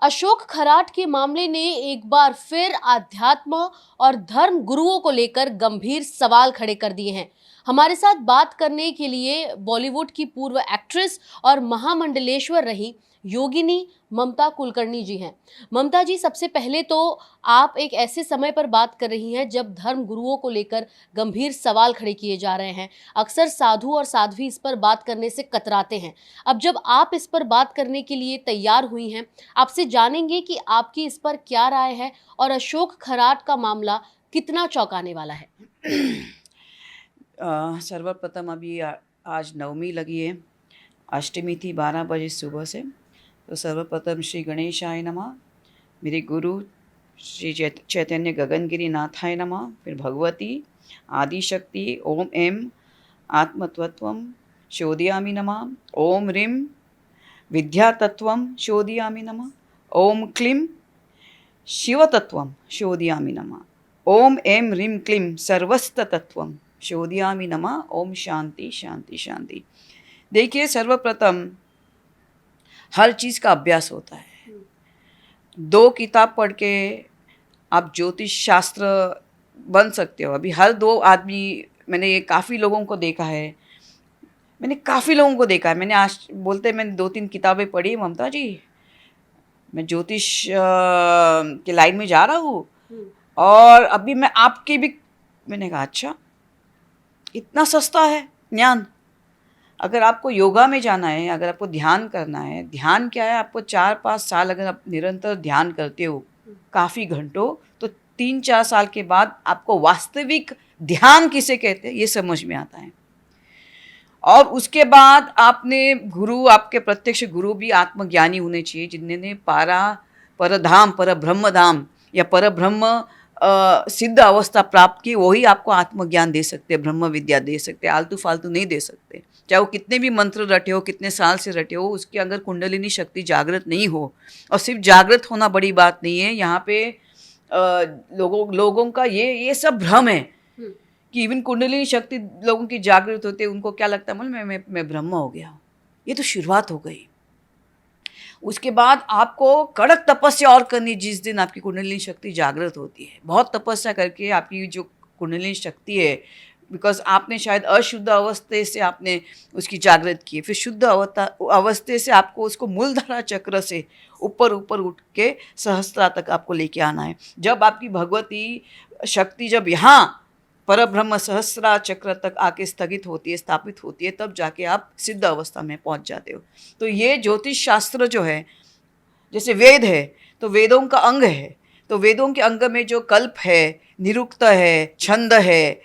अशोक खराट के मामले ने एक बार फिर अध्यात्म और धर्म गुरुओं को लेकर गंभीर सवाल खड़े कर दिए हैं। हमारे साथ बात करने के लिए बॉलीवुड की पूर्व एक्ट्रेस और महामंडलेश्वर रही योगिनी ममता कुलकर्णी जी हैं। ममता जी, सबसे पहले तो आप एक ऐसे समय पर बात कर रही हैं जब धर्म गुरुओं को लेकर गंभीर सवाल खड़े किए जा रहे हैं। अक्सर साधु और साध्वी इस पर बात करने से कतराते हैं। अब जब आप इस पर बात करने के लिए तैयार हुई हैं, आपसे जानेंगे कि आपकी इस पर क्या राय है और अशोक खराट का मामला कितना चौंकाने वाला है। सर्वप्रथम अभी आज नवमी लगी है, अष्टमी थी 12 बजे सुबह से। तो सर्वप्रथम श्री गणेशाय नमः, मेरे गुरु श्री चैतन्य गगनगिरी नाथाय नमः, फिर भगवती आदिशक्ति ओम एम आत्मतत्वम शोधयामि नमः, ओम ह्रीं विद्यातत्वम शोधयामि नमः, ओम क्लीं शिवतत्वम शोधयामि नमः, ओम एम ह्रीं क्लीं सर्वस्ततत्वम शोधयामि नमः, ओम शांति शांति शांति। देखिए, सर्वप्रथम हर चीज़ का अभ्यास होता है। 2 किताब पढ़ के आप ज्योतिष शास्त्र बन सकते हो। अभी हर 2 आदमी, मैंने ये काफ़ी लोगों को देखा है, मैंने आज बोलते मैंने 2-3 किताबें पढ़ी ममता जी, मैं ज्योतिष के लाइन में जा रहा हूँ और अभी मैं आपकी भी, मैंने कहा अच्छा इतना सस्ता है ज्ञान। अगर आपको योगा में जाना है, अगर आपको ध्यान करना है, ध्यान क्या है, आपको 4-5 साल अगर आप निरंतर ध्यान करते हो काफ़ी घंटों, तो 3-4 साल के बाद आपको वास्तविक ध्यान किसे कहते हैं ये समझ में आता है। और उसके बाद आपने गुरु, आपके प्रत्यक्ष गुरु भी आत्मज्ञानी होने चाहिए, जिन्होंने परधाम परब्रह्म धाम या परब्रह्म सिद्ध अवस्था प्राप्त की, वही आपको आत्मज्ञान दे सकते, ब्रह्म विद्या दे सकते, आलतू फालतू नहीं दे सकते। चाहे वो कितने भी मंत्र रटे हो, कितने साल से रटे हो, उसकी अगर कुंडलिनी शक्ति जागृत नहीं हो, और सिर्फ जागृत होना बड़ी बात नहीं है, यहाँ पे लोगों का ये सब भ्रम है कि इवन कुंडलिनी शक्ति लोगों की जागृत होते, उनको क्या लगता है मैं ब्रह्म हो गया। ये तो शुरुआत हो गई। उसके बाद आपको कड़क तपस्या और करनी, जिस दिन आपकी कुंडलिनी शक्ति जागृत होती है। बहुत तपस्या करके आपकी जो कुंडलिनी शक्ति है, बिकॉज आपने शायद अशुद्ध अवस्थे से आपने उसकी जागृत की है, फिर शुद्ध अवस्थे से आपको उसको मूलधारा चक्र से ऊपर ऊपर उठ के सहस्त्रा तक आपको लेके आना है। जब आपकी भगवती शक्ति जब यहाँ परब्रह्म सहस्रा चक्र तक आके स्थगित होती है, स्थापित होती है, तब जाके आप सिद्ध अवस्था में पहुंच जाते हो। तो ये ज्योतिष शास्त्र जो है, जैसे वेद है तो वेदों का अंग है, तो वेदों के अंग में जो कल्प है, निरुक्त है, छंद है,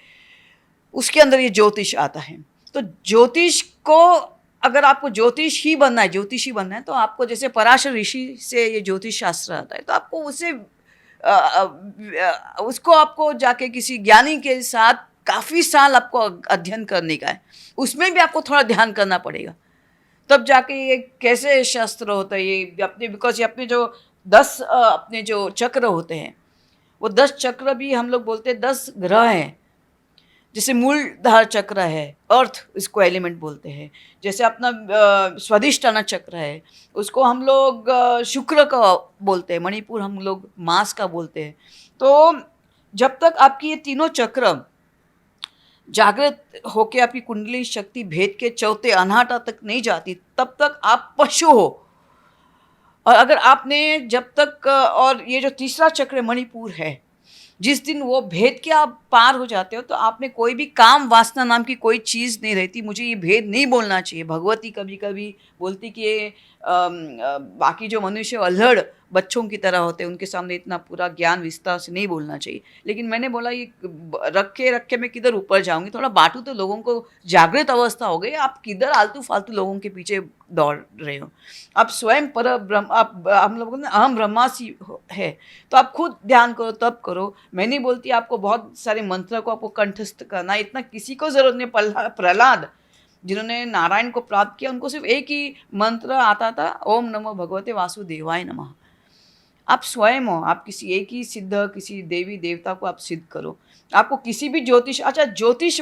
उसके अंदर ये ज्योतिष आता है। तो ज्योतिष को, अगर आपको ज्योतिषी बनना है तो आपको, जैसे पराशर ऋषि से ये ज्योतिष शास्त्र आता है, तो आपको उसको आपको जाके किसी ज्ञानी के साथ काफ़ी साल आपको अध्ययन करने का है। उसमें भी आपको थोड़ा ध्यान करना पड़ेगा, तब जाके ये कैसे शास्त्र होता है। ये अपने, बिकॉज ये अपने जो 10 अपने जो चक्र होते हैं, वो 10 चक्र भी हम लोग बोलते हैं 10 ग्रह हैं। जैसे मूलधार चक्र है, अर्थ इसको एलिमेंट बोलते हैं। जैसे अपना स्वादिष्ठाना चक्र है, उसको हम लोग शुक्र का बोलते हैं। मणिपुर हम लोग मास का बोलते हैं। तो जब तक आपकी ये तीनों चक्र जागृत होके आपकी कुंडली शक्ति भेद के चौथे अनाहटा तक नहीं जाती, तब तक आप पशु हो। और अगर आपने जब तक, और ये जो तीसरा चक्र मणिपुर है, जिस दिन वो भेद के आप पार हो जाते हो, तो आप में कोई भी काम वासना नाम की कोई चीज़ नहीं रहती। मुझे ये भेद नहीं बोलना चाहिए। भगवती कभी कभी बोलती कि ये बाकी जो मनुष्य अल्हड़ बच्चों की तरह होते हैं, उनके सामने इतना पूरा ज्ञान विस्तार से नहीं बोलना चाहिए। लेकिन मैंने बोला ये रख के मैं किधर ऊपर जाऊंगी, थोड़ा बांटू तो लोगों को जागृत अवस्था हो गई। आप किधर आलतू फालतू लोगों के पीछे दौड़ रहे हो। आप स्वयं पर ब्रह्म, आप, हम लोगों ने अहम ब्रह्मासी है, तो आप खुद ध्यान करो, तब करो। मैं नहीं बोलती आपको बहुत सारे मंत्र को आपको कंठस्थ करना, इतना किसी को ज़रूरत नहीं। प्रहलाद जिन्होंने नारायण को प्राप्त किया, उनको सिर्फ एक ही मंत्र आता था, ओम नमो भगवते वासुदेवाय नमः। आप स्वयं हो, आप किसी एक ही सिद्ध, किसी देवी देवता को आप सिद्ध करो। आपको किसी भी ज्योतिष, अच्छा ज्योतिष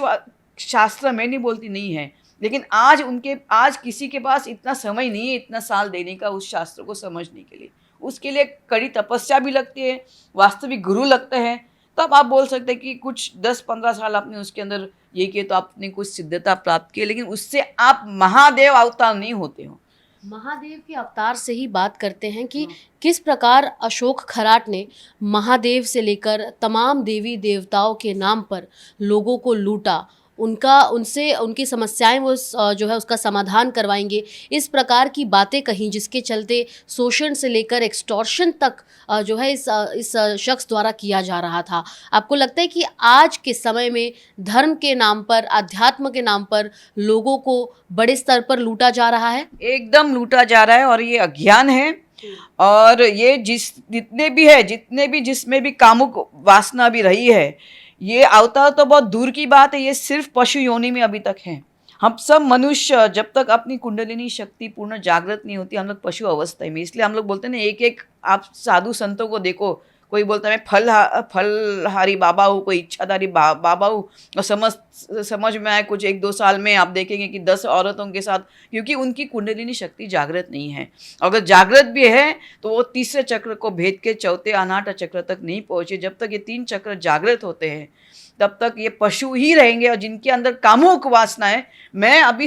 शास्त्र मैं नहीं बोलती नहीं है, लेकिन आज किसी के पास इतना समय नहीं है, इतना साल देने का उस शास्त्र को समझने के लिए। उसके लिए कड़ी तपस्या भी लगती है, वास्तविक गुरु लगते हैं। तब आप बोल सकते हैं कि कुछ 10-15 साल आपने उसके अंदर ये किए तो आपने कुछ सिद्धता प्राप्त की, लेकिन उससे आप महादेव अवतार नहीं होते हो। महादेव के अवतार से ही बात करते हैं कि किस प्रकार अशोक खराट ने महादेव से लेकर तमाम देवी देवताओं के नाम पर लोगों को लूटा, उनका उनसे उनकी समस्याएं वो जो है उसका समाधान करवाएंगे, इस प्रकार की बातें कहीं जिसके चलते शोषण से लेकर एक्सटॉर्शन तक जो है इस शख्स द्वारा किया जा रहा था। आपको लगता है कि आज के समय में धर्म के नाम पर, अध्यात्म के नाम पर लोगों को बड़े स्तर पर लूटा जा रहा है? एकदम लूटा जा रहा है और ये अज्ञान है। और ये जितने भी जिसमें भी कामुक वासना भी रही है, ये अवतार तो बहुत दूर की बात है, ये सिर्फ पशु योनि में अभी तक है। हम सब मनुष्य जब तक अपनी कुंडलिनी शक्ति पूर्ण जागृत नहीं होती, हम लोग पशु अवस्था में। इसलिए हम लोग बोलते हैं ना, एक एक आप साधु संतों को देखो, कोई बोलता है मैं फलहारी बाबा हूँ, कोई इच्छाधारी बाबा हूँ, और समझ में आए कुछ 1-2 साल में आप देखेंगे कि 10 औरतों के साथ, क्योंकि उनकी कुंडलिनी शक्ति जागृत नहीं है। अगर जागृत भी है तो वो तीसरे चक्र को भेद के चौथे अनाहठ चक्र तक नहीं पहुँचे। जब तक ये 3 चक्र जागृत होते हैं तब तक ये पशु ही रहेंगे, और जिनके अंदर कामुक वासना है। मैं अभी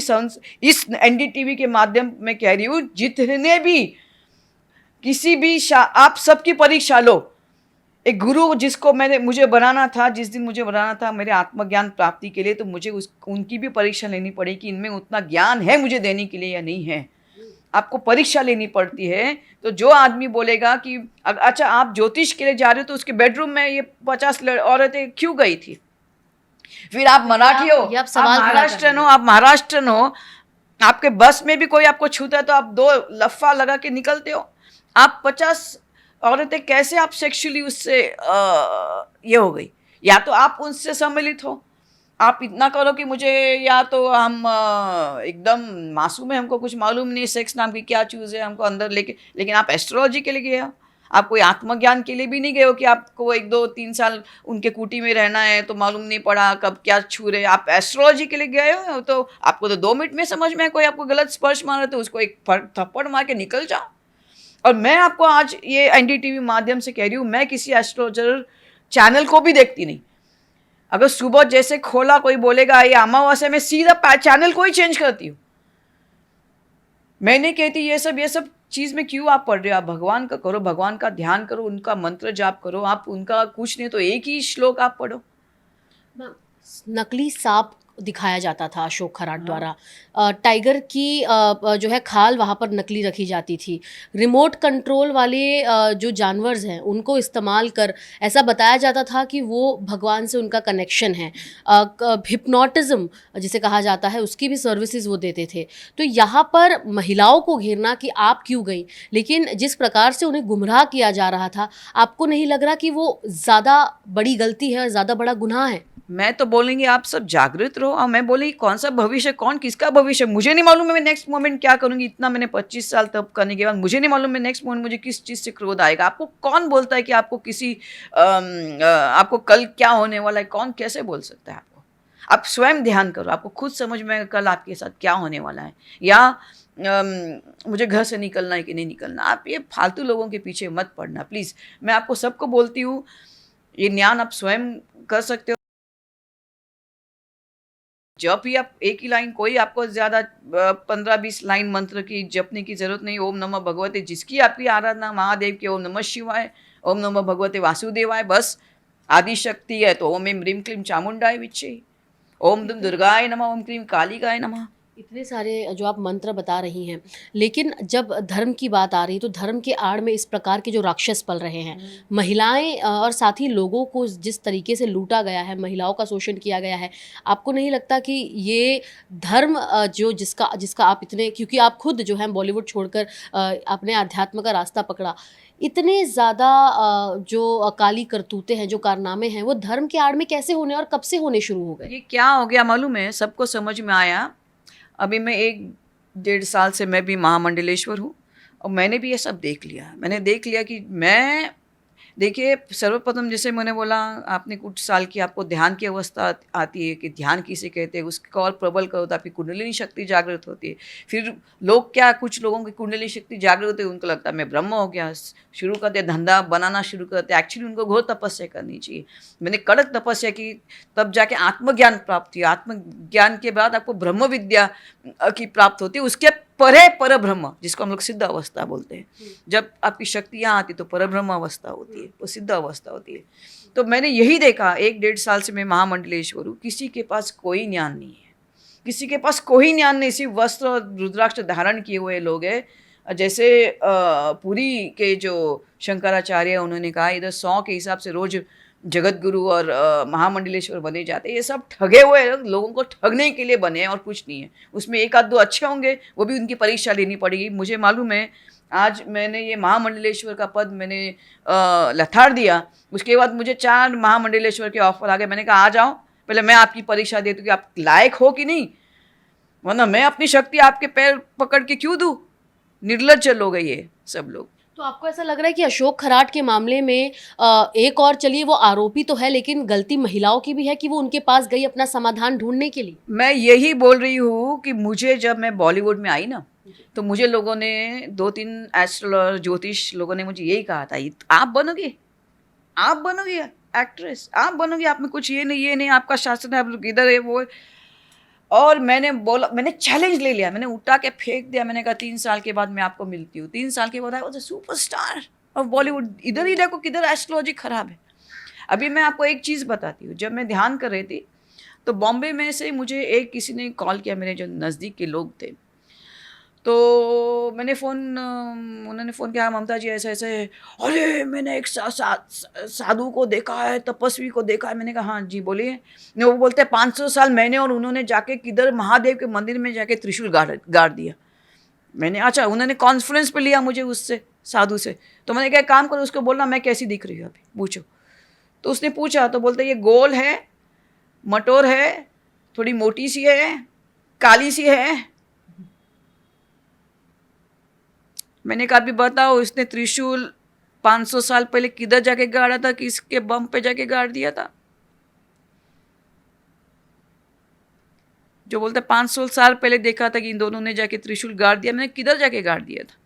इस एनडीटीवी के माध्यम में कह रही हूँ, जितने भी किसी भी आप सबकी परीक्षा लो। एक गुरु जिसको मुझे बनाना था, जिस दिन मुझे बनाना था मेरे आत्मज्ञान प्राप्ति के लिए, तो मुझे उनकी भी परीक्षा लेनी पड़ेगी कि इनमें उतना ज्ञान है मुझे देने के लिए या नहीं है। आपको परीक्षा लेनी पड़ती है। तो जो आदमी बोलेगा कि अच्छा आप ज्योतिष के लिए जा रहे हो तो उसके बेडरूम में ये 50 औरतें क्यों गई थी? फिर आप मराठी हो, आप महाराष्ट्रन हो, आपके बस में भी कोई आपको छूता है तो आप 2 लफ्फा लगा के निकलते हो। आप 50 औरतें कैसे आप सेक्सुअली उससे ये हो गई? या तो आप उनसे सम्मिलित हो, आप इतना करो कि मुझे, या तो हम एकदम मासूम है, हमको कुछ मालूम नहीं सेक्स नाम की क्या चीज़ है, हमको अंदर लेके, लेकिन आप एस्ट्रोलॉजी के लिए गए हो, आप कोई आत्मज्ञान के लिए भी नहीं गए हो कि आपको 1-2-3 साल उनके कुटी में रहना है, तो मालूम नहीं पड़ा कब क्या छू रहे। आप एस्ट्रोलॉजी के लिए गए हो तो आपको तो 2 मिनट में समझ में है, कोई आपको गलत स्पर्श मारा तो उसको एक थप्पड़ मार के निकल जाओ। और मैं आपको आज ये एनडीटीवी माध्यम से कह रही हूँ, मैं किसी एस्ट्रोलॉजर चैनल को भी देखती नहीं। अगर सुबह जैसे खोला कोई बोलेगा ये अमावस्या में, सीधा चैनल को ही चेंज करती हूँ। मैं नहीं कहती ये सब चीज़ में क्यों आप पढ़ रहे हो। आप भगवान का करो, भगवान का ध्यान करो, उनका मंत्र जाप करो। आप उनका कुछ नहीं तो एक ही श्लोक आप पढ़ो। नकली सांप दिखाया जाता था अशोक खराट द्वारा, टाइगर की जो है खाल वहाँ पर नकली रखी जाती थी, रिमोट कंट्रोल वाले जो जानवर्स हैं उनको इस्तेमाल कर ऐसा बताया जाता था कि वो भगवान से उनका कनेक्शन है, हिप्नोटिज्म जिसे कहा जाता है उसकी भी सर्विसेज वो देते थे। तो यहाँ पर महिलाओं को घेरना कि आप क्यों गई, लेकिन जिस प्रकार से उन्हें गुमराह किया जा रहा था, आपको नहीं लग रहा कि वो ज़्यादा बड़ी गलती है और ज़्यादा बड़ा गुनाह है? मैं तो बोलेंगे आप सब जागृत रहो, और मैं बोलेंगी कौन सा भविष्य, कौन किसका भविष्य मुझे नहीं मालूम है। मैं नेक्स्ट मोमेंट क्या करूंगी, इतना मैंने 25 साल तब करने के बाद मुझे नहीं मालूम है नेक्स्ट मोमेंट मुझे किस चीज़ से क्रोध आएगा। आपको कौन बोलता है कि आपको आपको कल क्या होने वाला है? कौन कैसे बोल सकता है आपको? आप स्वयं ध्यान करो, आपको खुद समझ में कल आपके साथ क्या होने वाला है, या मुझे घर से निकलना है कि नहीं निकलना। आप ये फालतू लोगों के पीछे मत पड़ना प्लीज़। मैं आपको सबको बोलती हूँ, ये ज्ञान आप स्वयं कर सकते हो। जब भी आप एक ही लाइन, कोई आपको ज़्यादा 15-20 लाइन मंत्र की जपने की ज़रूरत नहीं। ओम नमः भगवते, जिसकी आपकी आराधना महादेव के, ओम नमः शिवाय, ओम नमः भगवते वासुदेवाय, बस आदि शक्ति है तो ओम एम ह्रीम क्लीम चामुंडाय विच्चे, ओम दुम दुर्गाय नमः, ओम क्लीम कालिकाय नमः। इतने सारे जो आप मंत्र बता रही हैं, लेकिन जब धर्म की बात आ रही है तो धर्म के आड़ में इस प्रकार के जो राक्षस पल रहे हैं, महिलाएं और साथ ही लोगों को जिस तरीके से लूटा गया है, महिलाओं का शोषण किया गया है, आपको नहीं लगता कि ये धर्म जो जिसका आप इतने, क्योंकि आप खुद जो है बॉलीवुड छोड़कर अपने अध्यात्म का रास्ता पकड़ा, इतने ज़्यादा जो अकाली करतूतें हैं, जो कारनामे हैं, वो धर्म के आड़ में कैसे होने और कब से होने शुरू हो गए? ये क्या हो गया मालूम है, सबको समझ में आया। अभी मैं 1-1.5 साल से मैं भी महामंडलेश्वर हूँ, और मैंने भी ये सब देख लिया। मैंने देख लिया कि मैं देखिए, सर्वप्रथम जैसे मैंने बोला, आपने कुछ साल की आपको ध्यान की अवस्था आती है कि ध्यान किसे कहते हैं, उसको और प्रबल करो तो आपकी कुंडलिनी शक्ति जागृत होती है। फिर लोग क्या, कुछ लोगों की कुंडलिनी शक्ति जागृत होती है, उनको लगता है मैं ब्रह्म हो गया, शुरू करते हैं धंधा बनाना शुरू करते हैं। एक्चुअली उनको घोर तपस्या करनी चाहिए। मैंने कड़क तपस्या की, तब जाके आत्मज्ञान प्राप्त हुई। आत्मज्ञान के बाद आपको ब्रह्म विद्या की प्राप्त होती है। उसके परे पर ब्रह्म, जिसको हम लोग सिद्ध अवस्था बोलते हैं। जब आपकी शक्ति यहाँ आती तो परब्रह्म अवस्था होती है, वो सिद्ध अवस्था होती है। तो मैंने यही देखा, 1-1.5 साल से मैं महामंडलेश्वर हूँ। किसी के पास कोई ज्ञान नहीं है, किसी के पास कोई ज्ञान नहीं, सिर्फ वस्त्र और रुद्राक्ष धारण किए हुए लोग हैं। जैसे पुरी के जो शंकराचार्य, उन्होंने कहा इधर 100 के हिसाब से रोज जगत गुरु और महामंडलेश्वर बने जाते हैं। ये सब ठगे हुए लोगों को ठगने के लिए बने हैं और कुछ नहीं है। उसमें एक आध दो अच्छे होंगे, वो भी उनकी परीक्षा लेनी पड़ेगी। मुझे मालूम है, आज मैंने ये महामंडलेश्वर का पद मैंने लथाड़ दिया, उसके बाद मुझे 4 महामंडलेश्वर के ऑफर आ गए। मैंने कहा आ जाओ, पहले मैं आपकी परीक्षा देती हूँ कि आप लायक हो कि नहीं, वरना मैं अपनी शक्ति आपके पैर पकड़ के क्यों दूँ। निर्लज्ज लोग हैं ये सब लोग। तो आपको ऐसा लग रहा है कि अशोक खराट के मामले में एक और, चलिए वो आरोपी तो है, लेकिन गलती महिलाओं की भी है कि वो उनके पास गई अपना समाधान ढूंढने के लिए? मैं यही बोल रही हूँ कि मुझे, जब मैं बॉलीवुड में आई ना, तो मुझे लोगों ने 2-3 एस्ट्रोलॉजर, ज्योतिष लोगों ने मुझे यही कहा था, आप बनोगे, आप बनोगे एक्ट्रेस, आप बनोगे, आप में कुछ ये नहीं, आपका शास्त्र है, आप इधर है वो है। और मैंने बोला, मैंने चैलेंज ले लिया, मैंने उठा के फेंक दिया। मैंने कहा 3 साल के बाद मैं आपको मिलती हूँ। 3 साल के बाद I was a superstar of Bollywood. इधर ही देखो किधर एस्ट्रोलॉजी खराब है। अभी मैं आपको एक चीज़ बताती हूँ, जब मैं ध्यान कर रही थी तो बॉम्बे में से मुझे किसी ने कॉल किया, मेरे जो नज़दीक के लोग थे। तो मैंने उन्होंने फ़ोन किया, ममता जी ऐसा ऐसा है। अरे मैंने एक साधु को देखा है, तपस्वी को देखा है। मैंने कहा हाँ जी बोलिए। ने वो बोलते हैं 500 साल मैंने और उन्होंने जाके किधर महादेव के मंदिर में जाके त्रिशूल गाड़ दिया। मैंने अच्छा, उन्होंने कॉन्फ्रेंस पे लिया मुझे उससे, साधु से। तो मैंने कहा काम करो, उसको बोलना मैं कैसी दिख रही हूँ अभी, पूछो। तो उसने पूछा तो बोलते ये गोल है, मटोर है, थोड़ी मोटी सी है, काली सी है। मैंने कहा अभी बताओ, इसने त्रिशूल 500 साल पहले किधर जाके गाड़ा था, किसके बम पे जाके गाड़ दिया था? जो बोलते 500 साल पहले देखा था कि इन दोनों ने जाके त्रिशूल गाड़ दिया, मैंने किधर जाके गाड़ दिया था?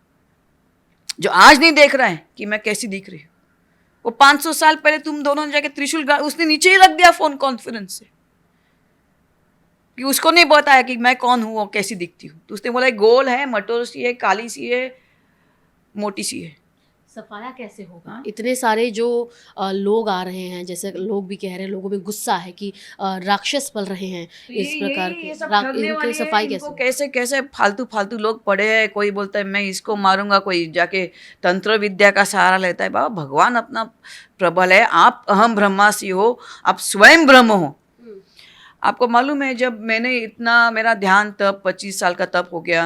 जो आज नहीं देख रहा है कि मैं कैसी दिख रही हूँ, वो 500 साल पहले तुम दोनों ने जाके त्रिशूल गाड़, उसने नीचे ही रख दिया फोन कॉन्फ्रेंस से, कि उसको नहीं बताया कि मैं कौन हूँ और कैसी दिखती हूँ। तो उसने बोला गोल है, मटोर सी है, काली सी है, मोटी सी है। सफाया कैसे होगा? इतने सारे जो लोग आ रहे हैं, जैसे लोग भी कह रहे हैं, लोगों में गुस्सा है कि राक्षस पल रहे हैं इस प्रकार के, इनकी सफाई कैसे? कैसे कैसे फालतू लोग पड़े हैं। कोई बोलता है मैं इसको मारूंगा, कोई जाके तंत्र विद्या का सहारा लेता है। बाबा भगवान अपना प्रबल है, आप अहम ब्रह्मासी हो, आप स्वयं ब्रह्म हो। आपको मालूम है, जब मैंने इतना, मेरा ध्यान तप 25 साल का तप हो गया,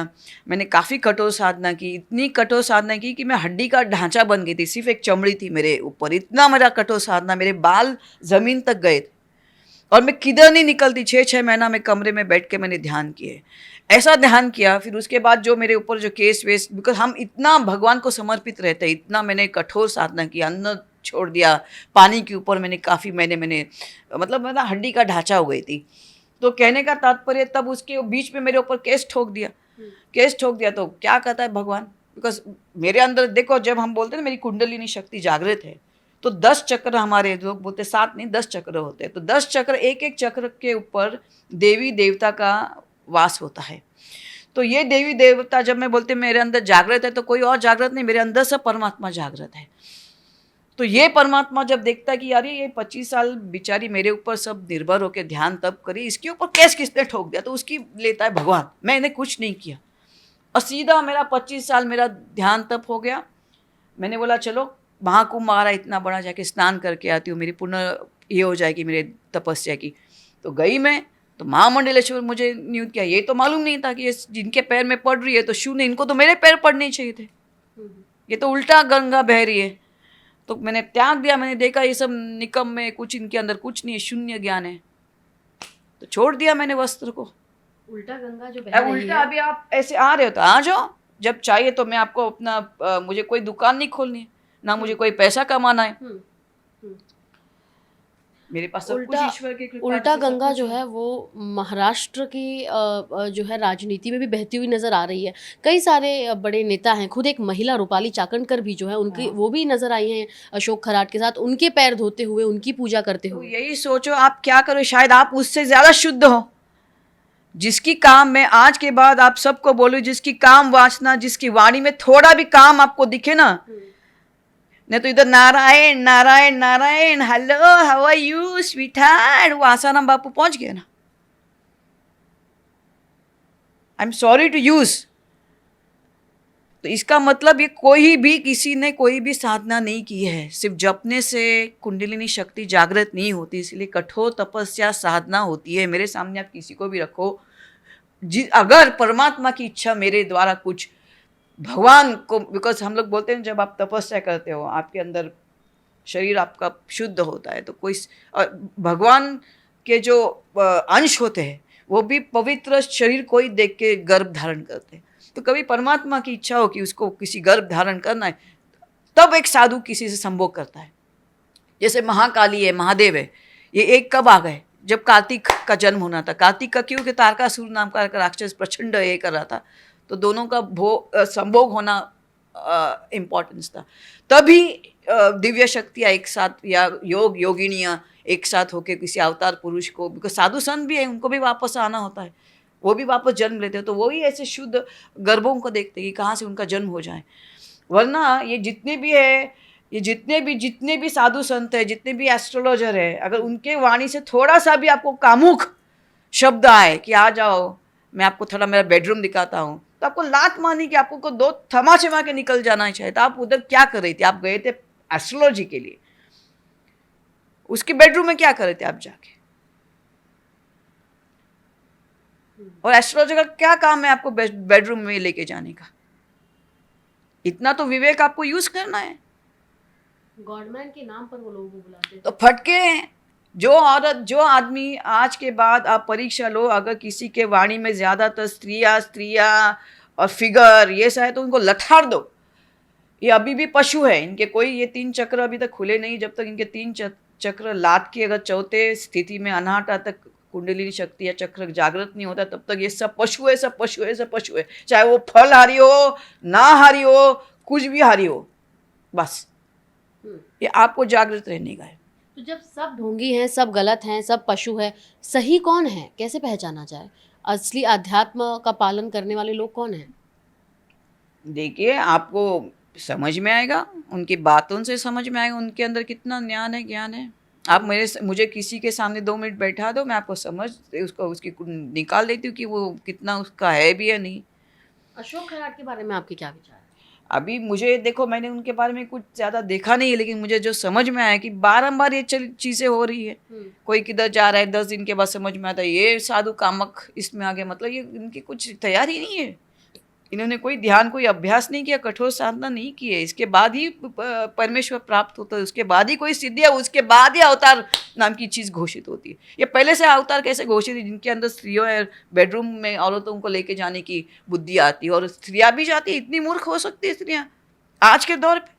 मैंने काफ़ी कठोर साधना की, इतनी कठोर साधना की कि मैं हड्डी का ढांचा बन गई थी, सिर्फ एक चमड़ी थी मेरे ऊपर। इतना मेरा कठोर साधना, मेरे बाल ज़मीन तक गए थे और मैं किधर नहीं निकलती। 6-6 महीना में कमरे में बैठ के मैंने ध्यान किए, ऐसा ध्यान किया। फिर उसके बाद जो मेरे ऊपर जो केस वेस, बिकॉज हम इतना भगवान को समर्पित रहते हैं, इतना मैंने कठोर साधना की, अन्न छोड़ दिया, पानी के ऊपर मैंने काफ़ी मैंने मतलब मेरा हड्डी का ढांचा हो गई थी। तो कहने का तात्पर्य, तब उसके बीच में मेरे ऊपर केस ठोक दिया तो क्या कहता है भगवान? बिकॉज मेरे अंदर देखो, जब हम बोलते हैं ना मेरी कुंडलिनी शक्ति जागृत है, तो 10 चक्र, हमारे लोग बोलते 7 नहीं 10 चक्र होते हैं। तो 10 चक्र, एक एक चक्र के ऊपर देवी देवता का वास होता है। तो ये देवी देवता, जब मैं बोलते मेरे अंदर जागृत है, तो कोई और जागृत नहीं, मेरे अंदर से परमात्मा जागृत है। तो ये परमात्मा जब देखता है कि यार ये 25 साल बेचारी मेरे ऊपर सब निर्भर होकर ध्यान तप करी, इसके ऊपर केस किसने ठोक दिया, तो उसकी लेता है भगवान, मैंने कुछ नहीं किया। और सीधा मेरा 25 साल मेरा ध्यान तप हो गया। मैंने बोला चलो महाकुंभ आ रहा है इतना बड़ा, जाके स्नान करके आती हूँ, मेरी पुनः ये हो जाएगी मेरे तपस्या की। तो गई मैं, तो महामंडलेश्वर मुझे नियुक्त किया। ये तो मालूम नहीं था कि ये जिनके पैर में पड़ रही है तो शून्य, इनको तो मेरे पैर पड़ने चाहिए थे, ये तो उल्टा गंगा बह रही है। तो मैंने त्याग दिया, मैंने देखा ये सब निकम में, कुछ इनके अंदर कुछ नहीं है, शून्य ज्ञान है, तो छोड़ दिया मैंने वस्त्र को। उल्टा गंगा जो बह रही उल्टा है। अभी आप ऐसे आ रहे हो तो आ जाओ, जब चाहिए तो मैं आपको अपना मुझे कोई दुकान नहीं खोलनी है, ना मुझे कोई पैसा कमाना है, हम्म, हम्म। मेरे पास सब कुछ उल्टा ईश्वर की कृपा उल्टा से सब गंगा कुछ जो है वो महाराष्ट्र की जो है राजनीति में भी बहती हुई नजर आ रही है। कई सारे बड़े नेता हैं, खुद एक महिला रूपाली चाकणकर भी जो है उनकी हाँ। वो भी नजर आई हैं अशोक खराट के साथ, उनके पैर धोते हुए, उनकी पूजा करते तो हुए। यही सोचो आप क्या करो, शायद आप उससे ज्यादा शुद्ध हो। जिसकी काम में आज के बाद आप सबको बोलूं, जिसकी काम वासना, जिसकी वाणी में थोड़ा भी काम आपको दिखे ना, नहीं तो इधर Narayan Narayan Narayan, hello how are you sweetheart, वो आसाराम बापू पहुंच गए ना। I am sorry to use. तो इसका मतलब ये कोई भी किसी ने कोई भी साधना नहीं की है, सिर्फ जपने से कुंडलिनी शक्ति जागृत नहीं होती, इसलिए कठोर तपस्या साधना होती है। मेरे सामने आप किसी को भी रखो, अगर परमात्मा की इच्छा मेरे द्वारा कुछ भगवान को, बिकॉज हम लोग बोलते हैं जब आप तपस्या करते हो आपके अंदर शरीर आपका शुद्ध होता है, तो कोई भगवान के जो अंश होते हैं वो भी पवित्र शरीर को ही देख के गर्भ धारण करते हैं। तो कभी परमात्मा की इच्छा हो कि उसको किसी गर्भ धारण करना है, तब एक साधु किसी से संभोग करता है। जैसे महाकाली है, महादेव है, ये एक कब आ गए, जब कार्तिक का जन्म होना था। कार्तिक का क्योंकि तारकासुर नाम का राक्षस प्रचंड ये कर रहा था, तो दोनों का संभोग होना इम्पोर्टेंस था। तभी दिव्य शक्तियाँ एक साथ या योग योगिनियाँ एक साथ होके किसी अवतार पुरुष को, बिकॉज साधु संत भी है, उनको भी वापस आना होता है, वो भी वापस जन्म लेते हैं, तो वो ही ऐसे शुद्ध गर्भों को देखते हैं कि कहाँ से उनका जन्म हो जाए। वरना ये जितने भी है, ये जितने भी साधु संत है, जितने भी एस्ट्रोलॉजर है, अगर उनके वाणी से थोड़ा सा भी आपको कामुक शब्द आए कि आ जाओ मैं आपको थोड़ा मेरा बेडरूम दिखाता हूँ, तो आपको लात मानी कि आपको को दो थमाचे मार के निकल जाना चाहिए। तो आप उधर क्या कर रही थी? आप गए थे एस्ट्रोलॉजी के लिए, उसके बेडरूम में क्या कर रहे थे आप जाके? और एस्ट्रोलॉजर का क्या काम है आपको बेडरूम में लेके जाने का? इतना तो विवेक आपको यूज करना है। गॉडमैन के नाम पर वो लोगों को बुलाते हैं। तो फटके हैं। जो औरत, जो आदमी, आज के बाद आप परीक्षा लो, अगर किसी के वाणी में ज्यादातर स्त्रियां और फिगर ये सब है, तो उनको लठार दो। ये अभी भी पशु है, इनके कोई ये 3 चक्र अभी तक खुले नहीं। जब तक इनके 3 चक्र लाद के अगर चौथे स्थिति में अनाहटा तक कुंडलिनी शक्ति या चक्र जागृत नहीं होता, तब तक ये सब पशु है, सब पशु है, सब पशु है। चाहे वो फल हारी हो, ना हारी हो, कुछ भी हारी हो, बस ये आपको जागृत रहने का है। तो जब सब ढोंगी हैं, सब गलत हैं, सब पशु है, सही कौन है, कैसे पहचाना जाए? असली अध्यात्म का पालन करने वाले लोग कौन हैं? देखिए, आपको समझ में आएगा, उनकी बातों से समझ में आएगा उनके अंदर कितना ज्ञान है, ज्ञान है। आप मुझे किसी के सामने 2 मिनट बैठा दो, मैं आपको उसकी निकाल देती हूँ कि वो कितना उसका है भी या नहीं। अशोक खराट के बारे में आपके क्या विचार है? अभी मुझे देखो, मैंने उनके बारे में कुछ ज़्यादा देखा नहीं है, लेकिन मुझे जो समझ में आया कि बारंबार ये चीज़ें हो रही है। कोई किधर जा रहा है, 10 दिन के बाद समझ में आता है ये साधु कामक इसमें आ गया। मतलब ये इनकी कुछ तैयारी नहीं है, इन्होंने कोई ध्यान, कोई अभ्यास नहीं किया, कठोर साधना नहीं की है। इसके बाद ही परमेश्वर प्राप्त होता है, उसके बाद ही कोई सिद्धि है, उसके बाद ही अवतार नाम की चीज़ घोषित होती है। ये पहले से अवतार कैसे घोषित है? जिनके अंदर स्त्रियों है, बेडरूम में औरतों को लेके जाने की बुद्धि आती है, और स्त्रियाँ भी जाती है। इतनी मूर्ख हो सकती है स्त्रियाँ आज के दौर पे?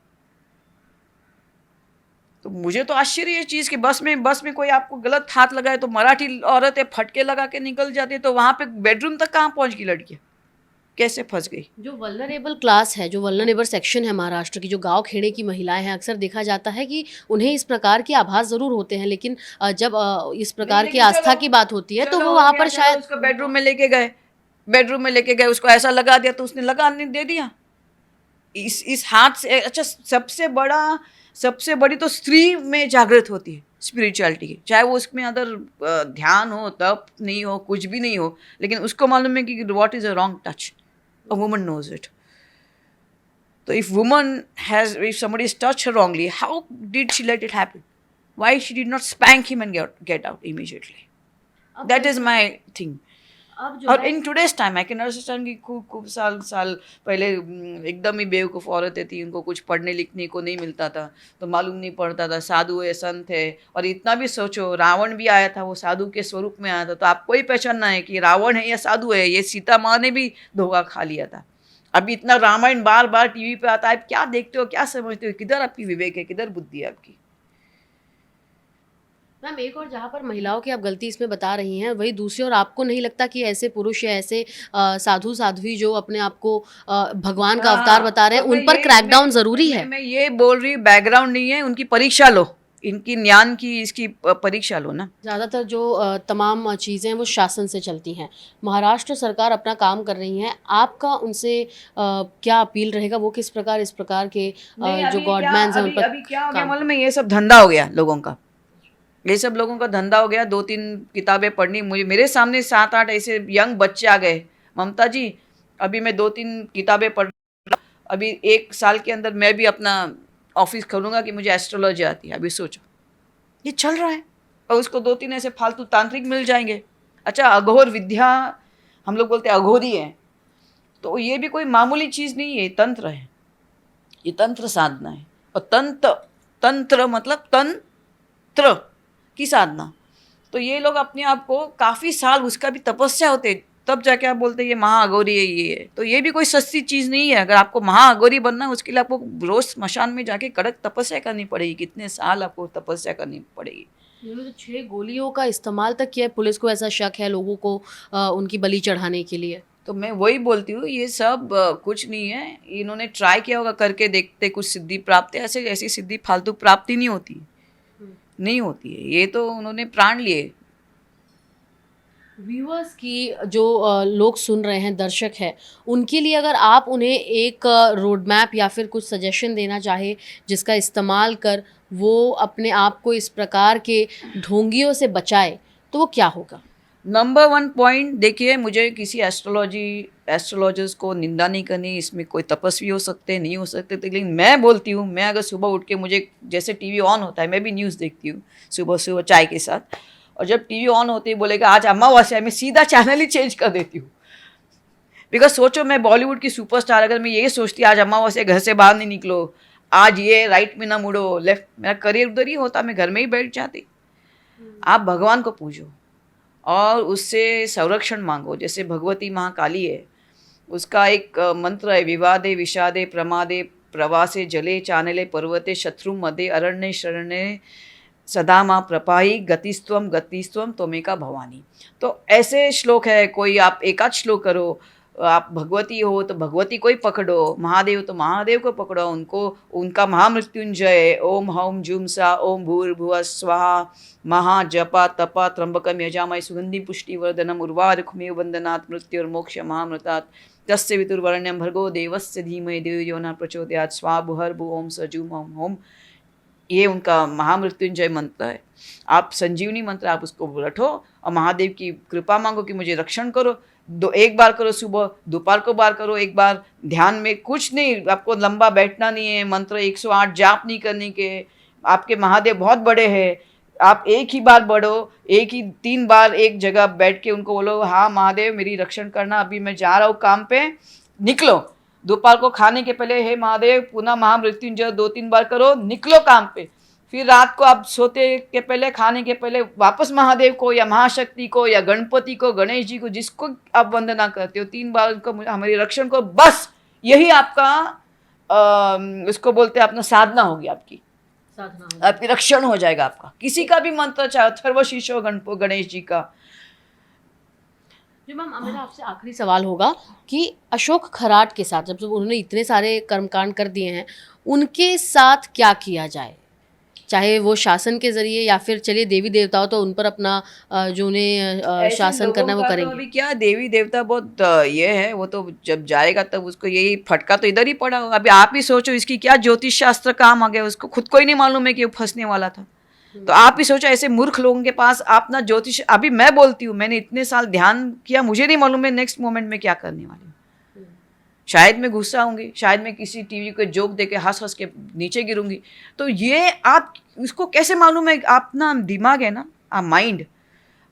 तो मुझे तो आश्चर्य ये चीज़ कि बस में कोई आपको गलत हाथ लगाए तो मराठी औरतें फटके लगा के निकल जाती है, तो वहाँ पे बेडरूम तक कहाँ पहुँच गई लड़कियाँ, कैसे फंस गई? जो वल्नरेबल क्लास है, जो वल्नरेबल सेक्शन है महाराष्ट्र की, जो गांव खेड़े की महिलाएं हैं, अक्सर देखा जाता है कि उन्हें इस प्रकार के आभास जरूर होते हैं, लेकिन जब इस प्रकार की आस्था की बात होती है तो वो वहाँ पर शायद उसको बेडरूम में लेके गए, उसको ऐसा लगा दिया तो उसने लगाने दे दिया इस हाथ से। अच्छा, सबसे बड़ी तो स्त्री में जागृत होती है स्पिरिचुअलिटी की, चाहे वो उसमें अदर ध्यान हो, तप नहीं हो, कुछ भी नहीं हो, लेकिन उसको मालूम है कि what is a wrong touch. A woman knows it. So if somebody has touched her wrongly, how did she let it happen? Why she did not spank him and get out immediately? That is my thing. और in today's time I can understand कि खूब साल पहले एकदम ही बेवकूफ़ औरतें थी, उनको कुछ पढ़ने लिखने को नहीं मिलता था, तो मालूम नहीं पड़ता था साधु है, संत है। और इतना भी सोचो, रावण भी आया था, वो साधु के स्वरूप में आया था, तो आपको ही पहचानना है कि रावण है या साधु है। ये सीता माँ ने भी धोखा खा लिया था। अभी इतना रामायण बार बार टीवी पे आता है, आप क्या देखते हो, क्या समझते हो, किधर आपकी विवेक है, किधर बुद्धि है आपकी? मैम एक और जहाँ पर महिलाओं की आप गलती इसमें बता रही हैं, वही दूसरी ओर आपको नहीं लगता कि ऐसे पुरुष या ऐसे साधु साध्वी जो अपने आप को भगवान का अवतार बता रहे हैं, तो उन पर क्रैकडाउन जरूरी मैं है? मैं ये बोल रही हूँ, बैकग्राउंड नहीं है, उनकी परीक्षा लो, इनकी ज्ञान की इसकी परीक्षा लो ना। ज़्यादातर जो तमाम चीज़ें हैं वो शासन से चलती हैं। महाराष्ट्र सरकार अपना काम कर रही है, आपका उनसे क्या अपील रहेगा? वो किस प्रकार इस प्रकार के नहीं, जो अभी क्या, गॉडमैन्स हैं उन अभी पर अभी क्या हो गया काम मालूम करें? है, ये सब धंधा हो गया लोगों का, ये सब लोगों का धंधा हो गया। 2-3 किताबें पढ़नी, मुझे मेरे सामने 7-8 ऐसे यंग बच्चे आ गए, ममता जी अभी मैं 2-3 किताबें पढ़, अभी 1 साल के अंदर मैं भी अपना ऑफिस खोलूंगा कि मुझे एस्ट्रोलॉजी आती है। अभी सोचो, ये चल रहा है। और उसको 2-3 ऐसे फालतू तांत्रिक मिल जाएंगे। अच्छा, अघोर विद्या हम लोग बोलते हैं, अघोरी है, तो ये भी कोई मामूली चीज़ नहीं है, ये तंत्र है, ये तंत्र साधना है। और तंत्र, तंत्र मतलब तंत्र की साधना। तो ये लोग अपने आप को काफ़ी साल, उसका भी तपस्या होते, तब जाके आप बोलते हैं ये महाअघोरी है, ये है। तो ये भी कोई सस्ती चीज़ नहीं है। अगर आपको महाअघोरी बनना है, उसके लिए आपको रोज स्मशान में जाके कड़क तपस्या करनी पड़ेगी, कितने साल आपको तपस्या करनी पड़ेगी। इन्होंने तो 6 गोलियों का इस्तेमाल तक किया है, पुलिस को ऐसा शक है लोगों को उनकी बलि चढ़ाने के लिए। तो मैं वही बोलती हूँ, ये सब कुछ नहीं है, इन्होंने ट्राई किया होगा, करके देखते कुछ सिद्धि प्राप्त है, ऐसे ऐसी सिद्धि फालतू प्राप्ति नहीं होती, नहीं होती है। ये तो उन्होंने प्राण लिए। व्यूअर्स की जो लोग सुन रहे हैं, दर्शक हैं, उनके लिए अगर आप उन्हें एक रोड मैप या फिर कुछ सजेशन देना चाहे जिसका इस्तेमाल कर वो अपने आप को इस प्रकार के ढोंगियों से बचाए, तो वो क्या होगा? नंबर 1 पॉइंट देखिए, मुझे किसी एस्ट्रोलॉजर्स को निंदा नहीं करनी, इसमें कोई तपस्वी हो सकते, नहीं हो सकते, तो लेकिन मैं बोलती हूँ, मैं अगर सुबह उठ के, मुझे जैसे टीवी ऑन होता है, मैं भी न्यूज़ देखती हूँ सुबह सुबह चाय के साथ, और जब टीवी ऑन होती है बोलेगा आज अमावस्या है, मैं सीधा चैनल ही चेंज कर देती हूँ। बिकॉज सोचो, मैं बॉलीवुड की सुपरस्टार, अगर मैं ये सोचती आज अमावस्या, घर से बाहर नहीं निकलो, आज ये राइट में ना मुड़ो, लेफ्ट, मेरा करियर उधर ही होता, मैं घर में ही बैठ जाती। आप भगवान को पूजो और उससे संरक्षण मांगो। जैसे भगवती महाकाली है, उसका एक मंत्र है, विवादे विषादे प्रमादे प्रवासे जले चानले पर्वते शत्रु मदे अरण्य शरण्ये सदा माँ प्रपाही गतिस्त्वम गतिस्त्वम त्वमेका भवानी। तो ऐसे श्लोक है, कोई आप एक आध श्लोक करो। आप भगवती हो तो भगवती को ही पकड़ो, महादेव तो महादेव को पकड़ो, उनको, उनका महामृत्युंजय ओम हौम जुम सा ओम भूर्भुवः स्वाहा महा जपा तपा त्र्यंबकम यजामहे सुगंधि पुष्टिवर्धनम उर्वारुकमेव वंदनात् मृत्युर्मोक्ष महामृतात् तस्य वितुर्वरेण्यं भर्गो देवस्य धीमहि धियो यो न प्रचोदयात् स्वाभुर्भु ओम सजुम ओम होम। ये उनका महामृत्युंजय मंत्र है। आप संजीवनी मंत्र, आप उसको रटो और महादेव की कृपा मांगो कि मुझे रक्षण करो। एक बार करो सुबह, दोपहर को बार करो, एक बार ध्यान में, कुछ नहीं, आपको लंबा बैठना नहीं है, मंत्र 108 जाप नहीं करने के। आपके महादेव बहुत बड़े हैं, आप एक ही बार बढ़ो, एक ही 3 बार एक जगह बैठ के उनको बोलो, हाँ महादेव मेरी रक्षण करना, अभी मैं जा रहा हूँ काम पे, निकलो। दोपहर को खाने के पहले हे महादेव पुनः महामृत्युंजय 2-3 बार करो, निकलो काम पे। फिर रात को आप सोते के पहले, खाने के पहले वापस महादेव को या महाशक्ति को या गणपति को, गणेश जी को, जिसको आप वंदना करते हो, 3 बार उनको हमारी रक्षण को, बस यही आपका उसको बोलते हैं अपना साधना होगी, आपकी साधना, आपकी रक्षण हो जाएगा आपका। किसी का भी मंत्र, चाहे अथर्वशीर्ष गणेश जी का। जी मैम, मेरा आपसे आखिरी सवाल होगा कि अशोक खराट के साथ, जब उन्होंने इतने सारे कर्मकांड कर दिए हैं, उनके साथ क्या किया जाए? चाहे वो शासन के जरिए या फिर चलिए देवी देवताओं तो उन पर अपना जो उन्हें शासन करना है वो तो करेंगे। अभी क्या, देवी देवता बहुत ये है, वो तो जब जाएगा तब उसको यही फटका तो इधर ही पड़ा होगा। अभी आप ही सोचो, इसकी क्या ज्योतिष शास्त्र काम आ गया, उसको खुद को ही नहीं मालूम है कि वो फंसने वाला था। तो आप ही सोचो, ऐसे मूर्ख लोगों के पास आप ना ज्योतिष, अभी मैं बोलती हूँ, मैंने इतने साल ध्यान किया, मुझे नहीं मालूम है नेक्स्ट मोमेंट में क्या करने वाली हूँ। शायद मैं गुस्सा होंगी, शायद मैं किसी टीवी को जोक दे के हंस हंस के नीचे गिरूंगी। तो ये आप उसको कैसे मालूम है? अपना दिमाग है ना, माइंड,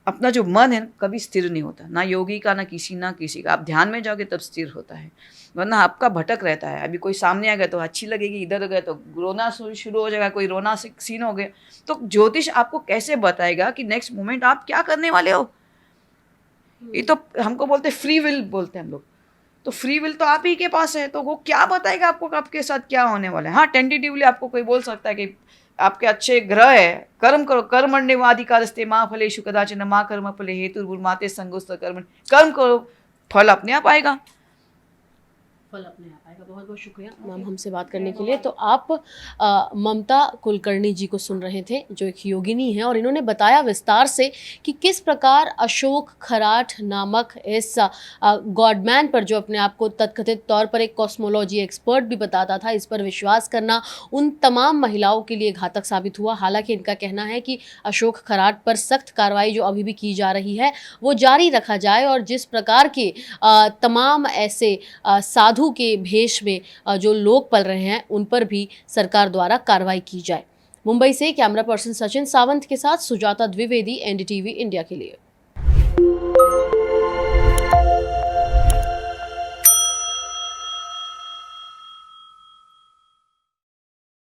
अपना जो मन है ना, कभी स्थिर नहीं होता, ना योगी का, ना किसी का। आप ध्यान में जाओगे तब स्थिर होता है, वरना आपका भटक रहता है। अभी कोई सामने आ गया तो अच्छी लगेगी, इधर गए तो रोना शुरू हो जाएगा, कोई रोना से सीन हो गया। तो ज्योतिष आपको कैसे बताएगा कि नेक्स्ट मोमेंट आप क्या करने वाले हो? ये तो हमको बोलते फ्री विल बोलते हैं हम लोग। तो फ्री विल तो आप ही के पास है, तो वो क्या बताएगा आपको कि आपके साथ क्या होने वाला है। हाँ, टेंटेटिवली आपको कोई बोल सकता है कि आपके अच्छे ग्रह है, कर्म करो, कर्मण्येवाधिकारस्ते मा फलेषु कदाचन मा कर्म फले हेतुर्भुर्माते संगोस्त कर्म करो, फल अपने आप आएगा। फल अपने आप आएगा। बहुत बहुत शुक्रिया मैम हमसे बात करने के लिए। तो आप ममता कुलकर्णी जी को सुन रहे थे, जो एक योगिनी है, और इन्होंने बताया विस्तार से कि किस प्रकार अशोक खराट नामक इस गॉडमैन पर, जो अपने आप को तथाकथित तौर पर एक कॉस्मोलॉजी एक्सपर्ट भी बताता था, इस पर विश्वास करना उन तमाम महिलाओं के लिए घातक साबित हुआ। हालांकि इनका कहना है कि अशोक खराट पर सख्त कार्रवाई जो अभी भी की जा रही है वो जारी रखा जाए, और जिस प्रकार के तमाम ऐसे साधु के भेष में जो लोग पल रहे हैं उन पर भी सरकार द्वारा कार्रवाई की जाए। मुंबई से कैमरा पर्सन सचिन सावंत के साथ सुजाता द्विवेदी, एनडीटीवी इंडिया के लिए।